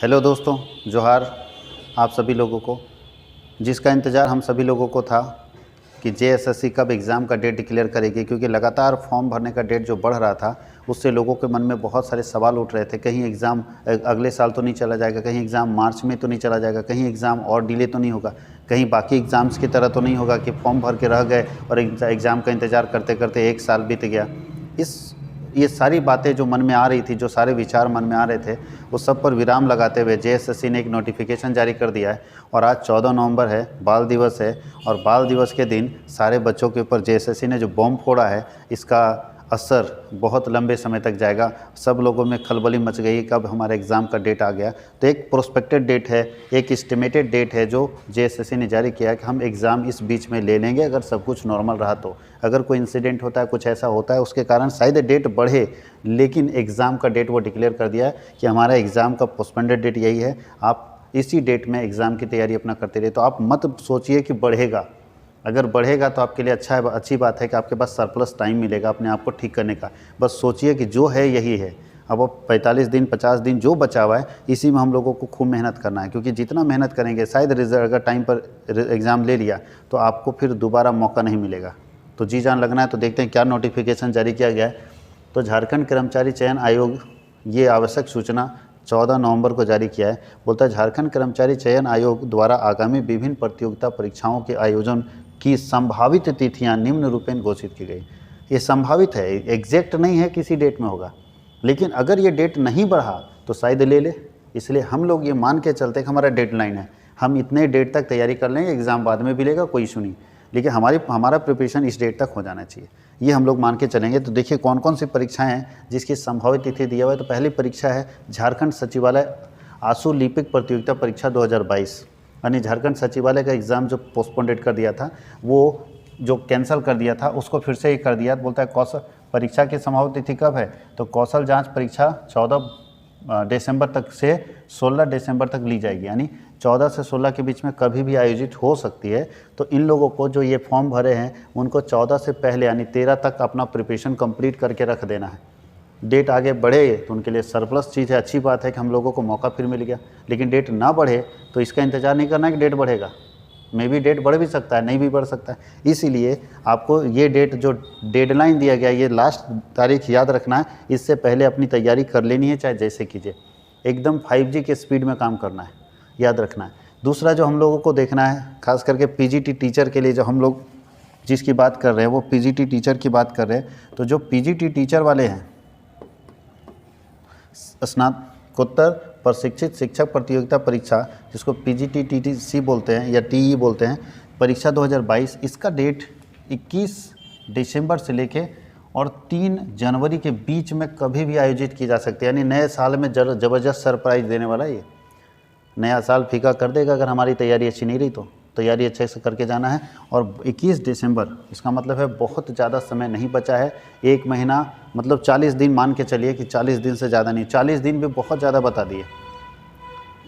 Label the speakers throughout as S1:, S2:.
S1: Hello दोस्तों, जोहार आप सभी लोगों को। जिसका इंतज़ार हम सभी लोगों को था कि जेएसएससी कब एग्ज़ाम का डेट डिक्लेयर करेगी, क्योंकि लगातार फॉर्म भरने का डेट जो बढ़ रहा था उससे लोगों के मन में बहुत सारे सवाल उठ रहे थे। कहीं एग्ज़ाम अगले साल तो नहीं चला जाएगा, कहीं एग्ज़ाम मार्च में तो नहीं चला जाएगा, कहीं एग्ज़ाम और डिले तो नहीं होगा, कहीं बाकी एग्ज़ाम्स की तरह तो नहीं होगा कि फॉर्म भर के रह गए और एग्ज़ाम का इंतज़ार करते करते 1 साल बीत गया। ये सारी बातें जो मन में आ रही थी, जो सारे विचार मन में आ रहे थे, उस सब पर विराम लगाते हुए जेएसएससी ने एक नोटिफिकेशन जारी कर दिया है। और आज 14 नवंबर है, बाल दिवस है, और बाल दिवस के दिन सारे बच्चों के ऊपर जेएसएससी ने जो बॉम्ब फोड़ा है, इसका असर बहुत लंबे समय तक जाएगा। सब लोगों में खलबली मच गई, कब हमारा एग्ज़ाम का डेट आ गया। तो एक प्रोस्पेक्टेड डेट है, एक एस्टिमेटेड डेट है जो जेएसएससी ने जारी किया कि हम एग्ज़ाम इस बीच में ले लेंगे अगर सब कुछ नॉर्मल रहा तो। अगर कोई इंसिडेंट होता है, कुछ ऐसा होता है उसके कारण शायद डेट बढ़े, लेकिन एग्ज़ाम का डेट वो डिक्लेयर कर दिया है कि हमारा एग्ज़ाम का पोस्टपोन्डेड डेट यही है, आप इसी डेट में एग्ज़ाम की तैयारी अपना करते रहिए। तो आप मत सोचिए कि बढ़ेगा, अगर बढ़ेगा तो आपके लिए अच्छा है, अच्छी बात है कि आपके पास सरप्लस टाइम मिलेगा अपने आप को ठीक करने का। बस सोचिए कि जो है यही है। अब वो 45 दिन 50 दिन जो बचा हुआ है, इसी में हम लोगों को खूब मेहनत करना है, क्योंकि जितना मेहनत करेंगे शायद रिजल्ट अगर टाइम पर एग्ज़ाम ले लिया तो आपको फिर दोबारा मौका नहीं मिलेगा। तो जी जान लगना है। तो देखते हैं क्या नोटिफिकेशन जारी किया गया है। तो झारखंड कर्मचारी चयन आयोग ये आवश्यक सूचना 14 नवंबर को जारी किया है। बोलता है झारखंड कर्मचारी चयन आयोग द्वारा आगामी विभिन्न प्रतियोगिता परीक्षाओं के आयोजन की संभावित तिथियां निम्न रूपेण घोषित की गई। ये संभावित है, एग्जैक्ट नहीं है किसी डेट में होगा, लेकिन अगर ये डेट नहीं बढ़ा तो शायद ले ले। इसलिए हम लोग ये मान के चलते कि हमारा डेडलाइन है, हम इतने डेट तक तैयारी कर लेंगे, एग्ज़ाम बाद में भी लेगा, कोई इशू नहीं, लेकिन हमारा प्रिपरेशन इस डेट तक हो जाना चाहिए, ये हम लोग मान के चलेंगे। तो देखिए कौन कौन सी परीक्षाएं हैं जिसकी संभावित तिथि दिया हुआ है। तो पहली परीक्षा है झारखंड सचिवालय आशु लिपिक प्रतियोगिता परीक्षा 2022, यानी झारखंड सचिवालय का एग्ज़ाम जो पोस्टपोन्डेड कर दिया था, वो जो कैंसिल कर दिया था उसको फिर से ही कर दिया। बोलता है कौशल परीक्षा की संभावित तिथि कब है, तो कौशल जांच परीक्षा 14 दिसंबर तक से 16 दिसंबर तक ली जाएगी, यानी 14 से 16 के बीच में कभी भी आयोजित हो सकती है। तो इन लोगों को जो ये फॉर्म भरे हैं उनको 14 से पहले यानी 13 तक अपना प्रिपरेशन कंप्लीट करके रख देना है। डेट आगे बढ़े तो उनके लिए सरप्लस चीज़ है, अच्छी बात है कि हम लोगों को मौका फिर मिल गया। लेकिन डेट ना बढ़े तो इसका इंतज़ार नहीं करना है कि डेट बढ़ेगा, मे भी डेट बढ़ भी सकता है, नहीं भी बढ़ सकता है। इसीलिए आपको ये डेट जो डेडलाइन दिया गया, ये लास्ट तारीख याद रखना है, इससे पहले अपनी तैयारी कर लेनी है, चाहे जैसे कीजिए। एकदम 5G के स्पीड में काम करना है, याद रखना है। दूसरा जो हम लोगों को देखना है, खास करके पीजीटी टीचर के लिए जो हम लोग जिसकी बात कर रहे हैं, वो पीजीटी टीचर की बात कर रहे हैं। तो जो पीजीटी टीचर वाले हैं, स्नातकोत्तर प्रशिक्षित शिक्षक प्रतियोगिता परीक्षा, जिसको पीजीटी टीटीसी बोलते हैं या टीई बोलते हैं, परीक्षा 2022, इसका डेट 21 दिसंबर से लेके और 3 जनवरी के बीच में कभी भी आयोजित की जा सकती है। यानी नए साल में ज़बरदस्त सरप्राइज़ देने वाला है। ये नया साल फीका कर देगा अगर हमारी तैयारी अच्छी नहीं रही तो। तैयारी अच्छे से करके जाना है। और 21 दिसंबर, इसका मतलब है बहुत ज़्यादा समय नहीं बचा है, 1 महीना मतलब 40 दिन मान के चलिए कि 40 दिन से ज़्यादा नहीं, 40 दिन भी बहुत ज़्यादा बता दिए।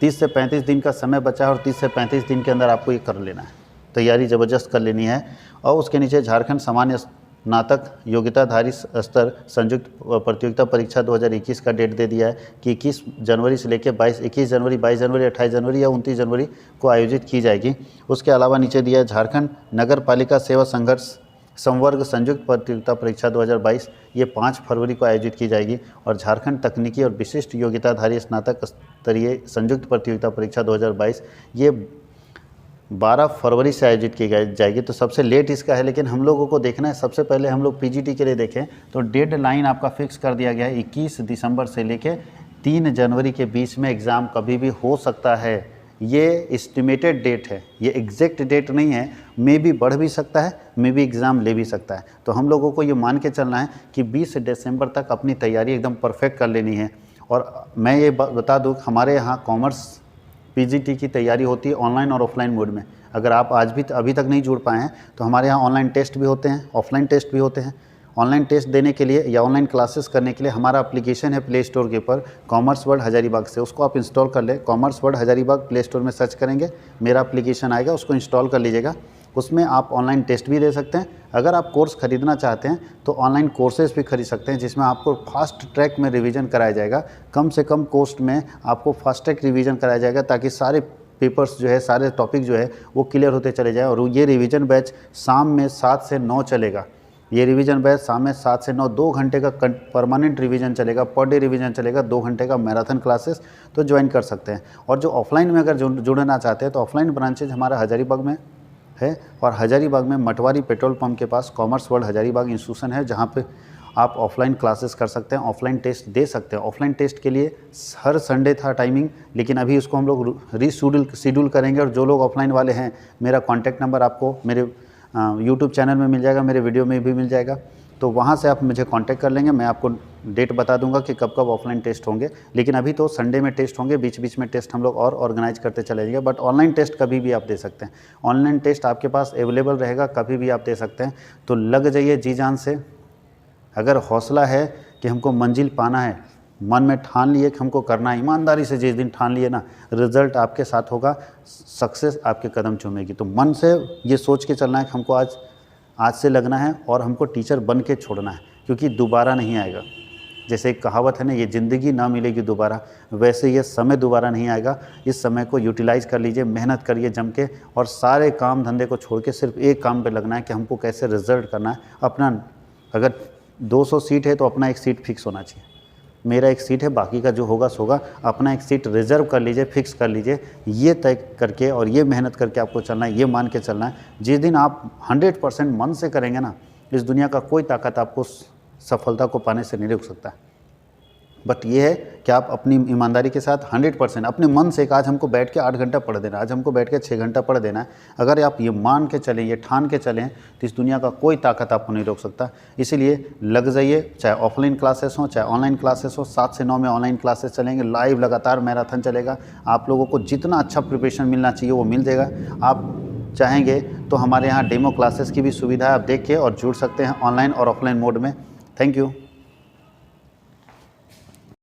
S1: 30 से 35 दिन का समय बचा है और 30 से 35 दिन के अंदर आपको ये कर लेना है, तैयारी ज़बरदस्त कर लेनी है। और उसके नीचे झारखंड सामान्य स्नातक योग्यताधारी स्तर संयुक्त प्रतियोगिता परीक्षा 2021 का डेट दे दिया है कि 21 जनवरी से लेकर 21 जनवरी, 22 जनवरी, 28 जनवरी या 29 जनवरी को आयोजित की जाएगी। उसके अलावा नीचे दिया है झारखंड नगर पालिका सेवा संघर्ष संवर्ग संयुक्त प्रतियोगिता परीक्षा 2022, ये 5 फरवरी को आयोजित की जाएगी। और झारखंड तकनीकी और विशिष्ट योग्यताधारी स्नातक स्तरीय संयुक्त प्रतियोगिता परीक्षा 2022, ये 12 फरवरी से आयोजित की जाएगी। तो सबसे लेट इसका है, लेकिन हम लोगों को देखना है, सबसे पहले हम लोग पीजीटी के लिए देखें तो डेडलाइन आपका फिक्स कर दिया गया है 21 दिसंबर से लेके 3 जनवरी के बीच में एग्ज़ाम कभी भी हो सकता है। ये एस्टिमेटेड डेट है, ये एग्जैक्ट डेट नहीं है, मे भी बढ़ भी सकता है, मे भी एग्ज़ाम ले भी सकता है। तो हम लोगों को ये मान के चलना है कि 20 दिसंबर तक अपनी तैयारी एकदम परफेक्ट कर लेनी है। और मैं ये बता दूँ, हमारे यहाँ कॉमर्स पीजीटी की तैयारी होती है ऑनलाइन और ऑफलाइन मोड में। अगर आप आज भी अभी तक नहीं जुड़ पाए हैं तो हमारे यहाँ ऑनलाइन टेस्ट भी होते हैं, ऑफलाइन टेस्ट भी होते हैं। ऑनलाइन टेस्ट देने के लिए या ऑनलाइन क्लासेस करने के लिए हमारा एप्लीकेशन है प्ले स्टोर के ऊपर, कॉमर्स वर्ल्ड हजारीबाग से, उसको आप इंस्टॉल कर लें। Commerce world Hazaribagh play store में सर्च करेंगे, मेरा एप्लीकेशन आएगा, उसको इंस्टॉल कर लीजिएगा। उसमें आप ऑनलाइन टेस्ट भी दे सकते हैं। अगर आप कोर्स ख़रीदना चाहते हैं तो ऑनलाइन कोर्सेज़ भी खरीद सकते हैं, जिसमें आपको फास्ट ट्रैक में रिवीजन कराया जाएगा। कम से कम कॉस्ट में आपको फास्ट ट्रैक रिवीजन कराया जाएगा, ताकि सारे पेपर्स जो है, सारे टॉपिक जो है वो क्लियर होते चले जाए। और ये रिवीजन बैच शाम में 7 से 9 चलेगा। ये रिवीजन बैच शाम में 7 से 9 2 घंटे का परमानेंट रिवीजन चलेगा, पर डे रिवीजन चलेगा, 2 घंटे का मैराथन क्लासेस तो ज्वाइन कर सकते हैं। और जो ऑफलाइन में अगर जुड़ना चाहते हैं तो ऑफलाइन ब्रांचेज हमारा हज़ारीबाग में है, और हज़ारीबाग में मटवारी पेट्रोल पंप के पास कॉमर्स वर्ल्ड हज़ारीबाग इंस्टीट्यूशन है, जहाँ पे आप ऑफलाइन क्लासेस कर सकते हैं, ऑफलाइन टेस्ट दे सकते हैं। ऑफलाइन टेस्ट के लिए हर संडे था टाइमिंग, लेकिन अभी उसको हम लोग रीशेड्यूल करेंगे। और जो लोग ऑफलाइन वाले हैं, मेरा कॉन्टैक्ट नंबर आपको मेरे यूट्यूब चैनल में मिल जाएगा, मेरे वीडियो में भी मिल जाएगा, तो वहाँ से आप मुझे कांटेक्ट कर लेंगे। मैं आपको डेट बता दूंगा कि कब कब ऑफलाइन टेस्ट होंगे। लेकिन अभी तो संडे में टेस्ट होंगे, बीच बीच में टेस्ट हम लोग और ऑर्गेनाइज करते चले जाएंगे। बट ऑनलाइन टेस्ट कभी भी आप दे सकते हैं, ऑनलाइन टेस्ट आपके पास अवेलेबल रहेगा, कभी भी आप दे सकते हैं। तो लग जाइए जी जान से। अगर हौसला है कि हमको मंजिल पाना है, मन में ठान लिए कि हमको करना है, ईमानदारी से जिस दिन ठान लिए ना, रिजल्ट आपके साथ होगा, सक्सेस आपके कदम चूमेगी। तो मन से ये सोच के चलना है कि हमको आज से लगना है और हमको टीचर बन के छोड़ना है, क्योंकि दोबारा नहीं आएगा। जैसे एक कहावत है ना, ये ज़िंदगी ना मिलेगी दोबारा, वैसे ये समय दोबारा नहीं आएगा। इस समय को यूटिलाइज़ कर लीजिए, मेहनत करिए जम के, और सारे काम धंधे को छोड़ के सिर्फ एक काम पे लगना है कि हमको कैसे रिजल्ट करना है अपना। अगर 200 सीट है तो अपना एक सीट फिक्स होना चाहिए। मेरा एक सीट है, बाकी का जो होगा सोगा। अपना एक सीट रिजर्व कर लीजिए, फिक्स कर लीजिए। ये तय करके और ये मेहनत करके आपको चलना है, ये मान के चलना है। जिस दिन आप 100% मन से करेंगे ना, इस दुनिया का कोई ताकत आपको सफलता को पाने से नहीं रोक सकता। बट ये है कि आप अपनी ईमानदारी के साथ 100% अपने मन से, आज हमको बैठ के 8 घंटा पढ़ देना है, आज हमको बैठ के 6 घंटा पढ़ देना है। अगर आप ये मान के चलें, ये ठान के चलें, तो इस दुनिया का कोई ताकत आपको नहीं रोक सकता। इसीलिए लग जाइए, चाहे ऑफलाइन क्लासेस हो चाहे ऑनलाइन क्लासेस हो। 7 से 9 में ऑनलाइन क्लासेस चलेंगे, लाइव लगातार मैराथन चलेगा। आप लोगों को जितना अच्छा प्रिपरेशन मिलना चाहिए वो मिल जाएगा। आप चाहेंगे तो हमारे यहाँ डेमो क्लासेस की भी सुविधा है, आप देख के और जुड़ सकते हैं ऑनलाइन और ऑफलाइन मोड में। Thank you.